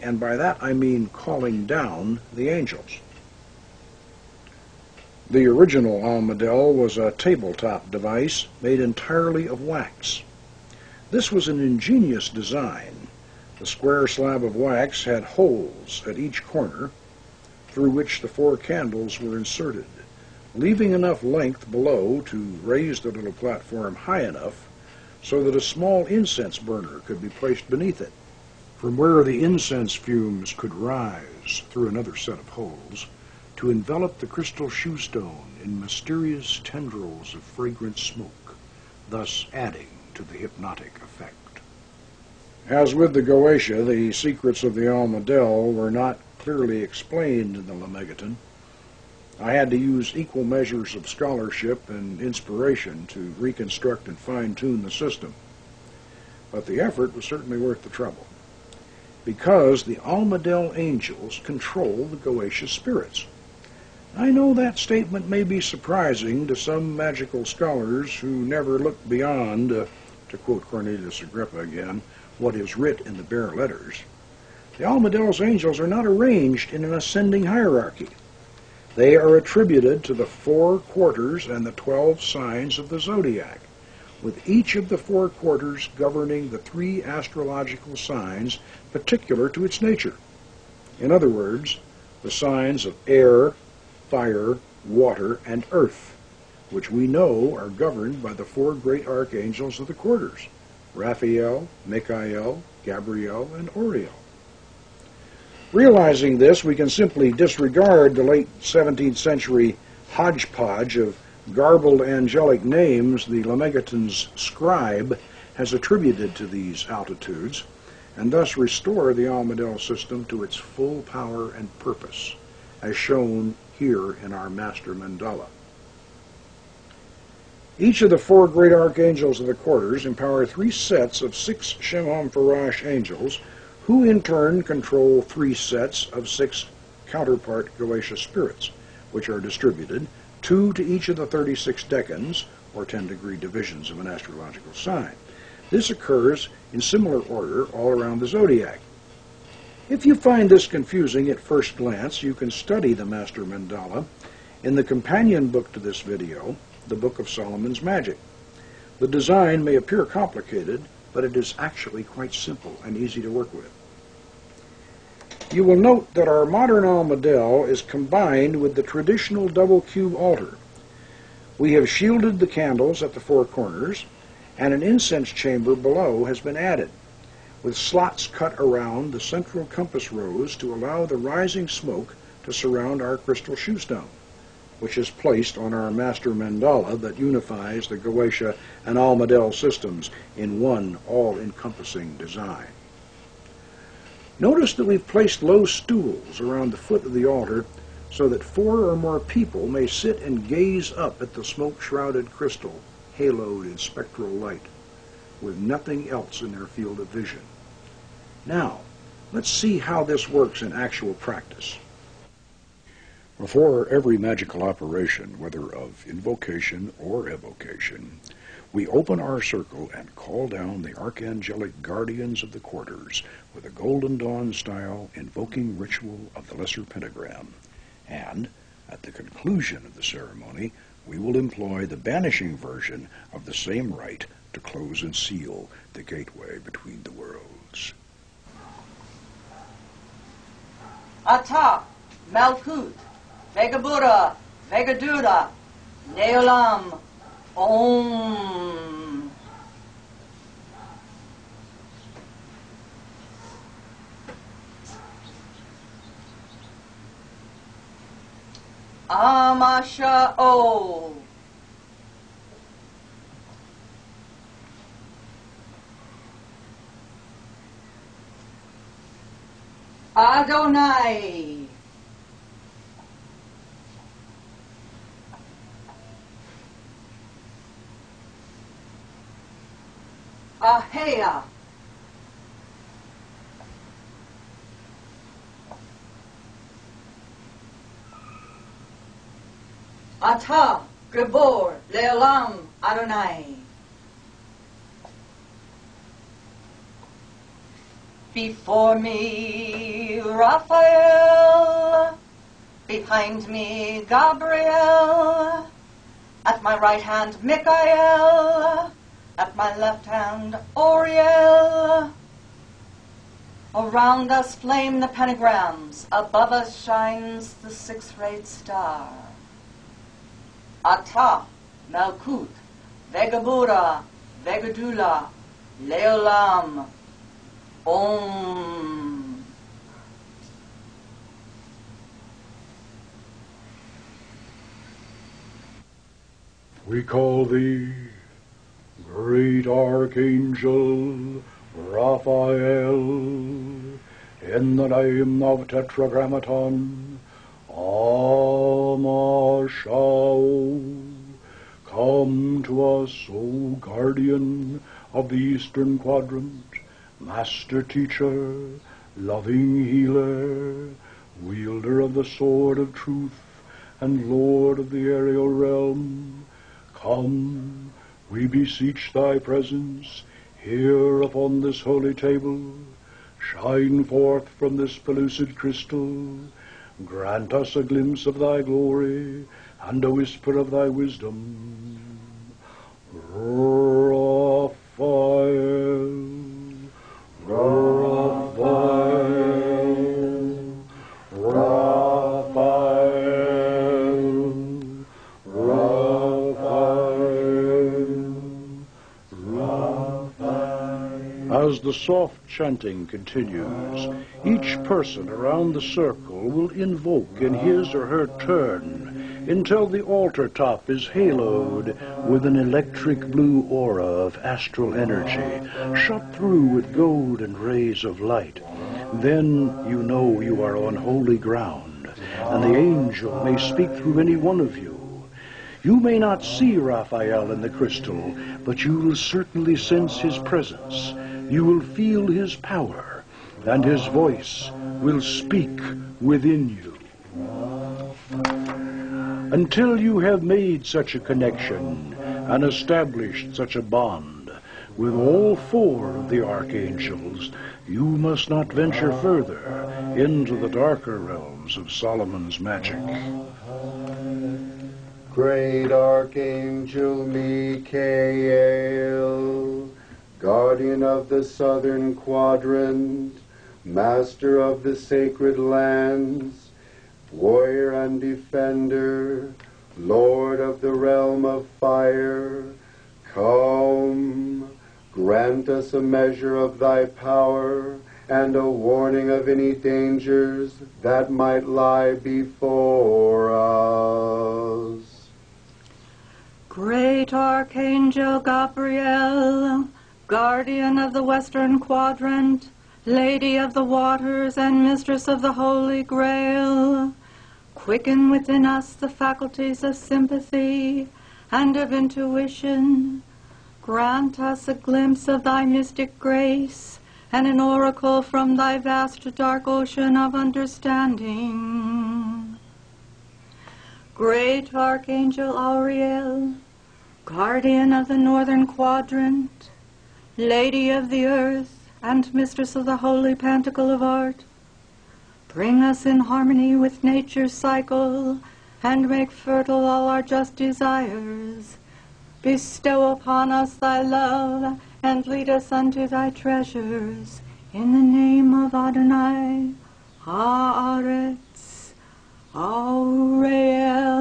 and by that I mean calling down the angels. The original Almadel was a tabletop device made entirely of wax. This was an ingenious design. The square slab of wax had holes at each corner through which the 4 candles were inserted, leaving enough length below to raise the little platform high enough so that a small incense burner could be placed beneath it, from where the incense fumes could rise through another set of holes to envelop the crystal shoe stone in mysterious tendrils of fragrant smoke, thus adding to the hypnotic effect. As with the Goetia, the secrets of the Almadel were not clearly explained in the Lemegeton. I had to use equal measures of scholarship and inspiration to reconstruct and fine-tune the system. But the effort was certainly worth the trouble, because the Almadel angels control the Goetia spirits. I know that statement may be surprising to some magical scholars who never look beyond, to quote Cornelius Agrippa again, what is writ in the bare letters. The Almadel's angels are not arranged in an ascending hierarchy. They are attributed to the 4 quarters and the 12 signs of the zodiac, with each of the 4 quarters governing the 3 astrological signs particular to its nature. In other words, the signs of air, fire, water, and earth, which we know are governed by the 4 great archangels of the quarters, Raphael, Michael, Gabriel, and Oriel. Realizing this, we can simply disregard the late 17th century hodgepodge of garbled angelic names the Lemegeton's scribe has attributed to these altitudes, and thus restore the Almadel system to its full power and purpose, as shown here in our master mandala. Each of the 4 great archangels of the quarters empower 3 sets of 6 Shemham Farash angels, who in turn control 3 sets of 6 counterpart Goetia spirits, which are distributed 2 to each of the 36 decans, or 10-degree divisions of an astrological sign. This occurs in similar order all around the zodiac. If you find this confusing at first glance, you can study the Master Mandala in the companion book to this video, the Book of Solomon's Magic. The design may appear complicated, but it is actually quite simple and easy to work with. You will note that our modern Almadel is combined with the traditional double cube altar. We have shielded the candles at the 4 corners, and an incense chamber below has been added, with slots cut around the central compass rose to allow the rising smoke to surround our crystal shoe stone, which is placed on our master mandala that unifies the Goetia and Almadel systems in one all-encompassing design. Notice that we've placed low stools around the foot of the altar so that 4 or more people may sit and gaze up at the smoke-shrouded crystal haloed in spectral light, with nothing else in their field of vision. Now, let's see how this works in actual practice. Before every magical operation, whether of invocation or evocation, we open our circle and call down the archangelic guardians of the quarters with a Golden Dawn-style invoking ritual of the Lesser Pentagram, and, at the conclusion of the ceremony, we will employ the banishing version of the same rite to close and seal the gateway between the worlds. Ata, Malkut, Vegabuddha, Vegaduda, Neolam, Om. Amasha O. Adonai. Ahea. Ata, Gabor, Leolam, Adonai. Before me, Raphael. Behind me, Gabriel. At my right hand, Michael. At my left hand, Oriel. Around us flame the pentagrams. Above us shines the six-rayed star. Ata, Malkut, Vegabura, Vegadula, Leolam, Om. We call thee, great Archangel Raphael, in the name of Tetragrammaton, Amashao. Come to us, O guardian of the Eastern Quadrant, master teacher, loving healer, wielder of the sword of truth, and lord of the aerial realm. Come, we beseech thy presence here upon this holy table. Shine forth from this pellucid crystal. Grant us a glimpse of thy glory and a whisper of thy wisdom. Raphael, Raphael, Raphael, Raphael. As the soft chanting continues, each person around the circle will invoke in his or her turn until the altar top is haloed with an electric blue aura of astral energy, shot through with golden rays of light. Then you know you are on holy ground, and the angel may speak through any one of you. You may not see Raphael in the crystal, but you will certainly sense his presence. You will feel his power, and his voice will speak within you. Until you have made such a connection and established such a bond with all four of the archangels, you must not venture further into the darker realms of Solomon's magic. Great Archangel Michael, guardian of the southern quadrant, master of the sacred lands, warrior and defender, lord of the realm of fire, come, grant us a measure of thy power and a warning of any dangers that might lie before us. Great Archangel Gabriel, guardian of the western quadrant, Lady of the waters and mistress of the Holy Grail, quicken within us the faculties of sympathy and of intuition. Grant us a glimpse of thy mystic grace and an oracle from thy vast dark ocean of understanding. Great Archangel Auriel, guardian of the northern quadrant, Lady of the earth, and mistress of the holy pantacle of art, bring us in harmony with nature's cycle, and make fertile all our just desires. Bestow upon us thy love, and lead us unto thy treasures. In the name of Adonai, Haaretz, Auriel.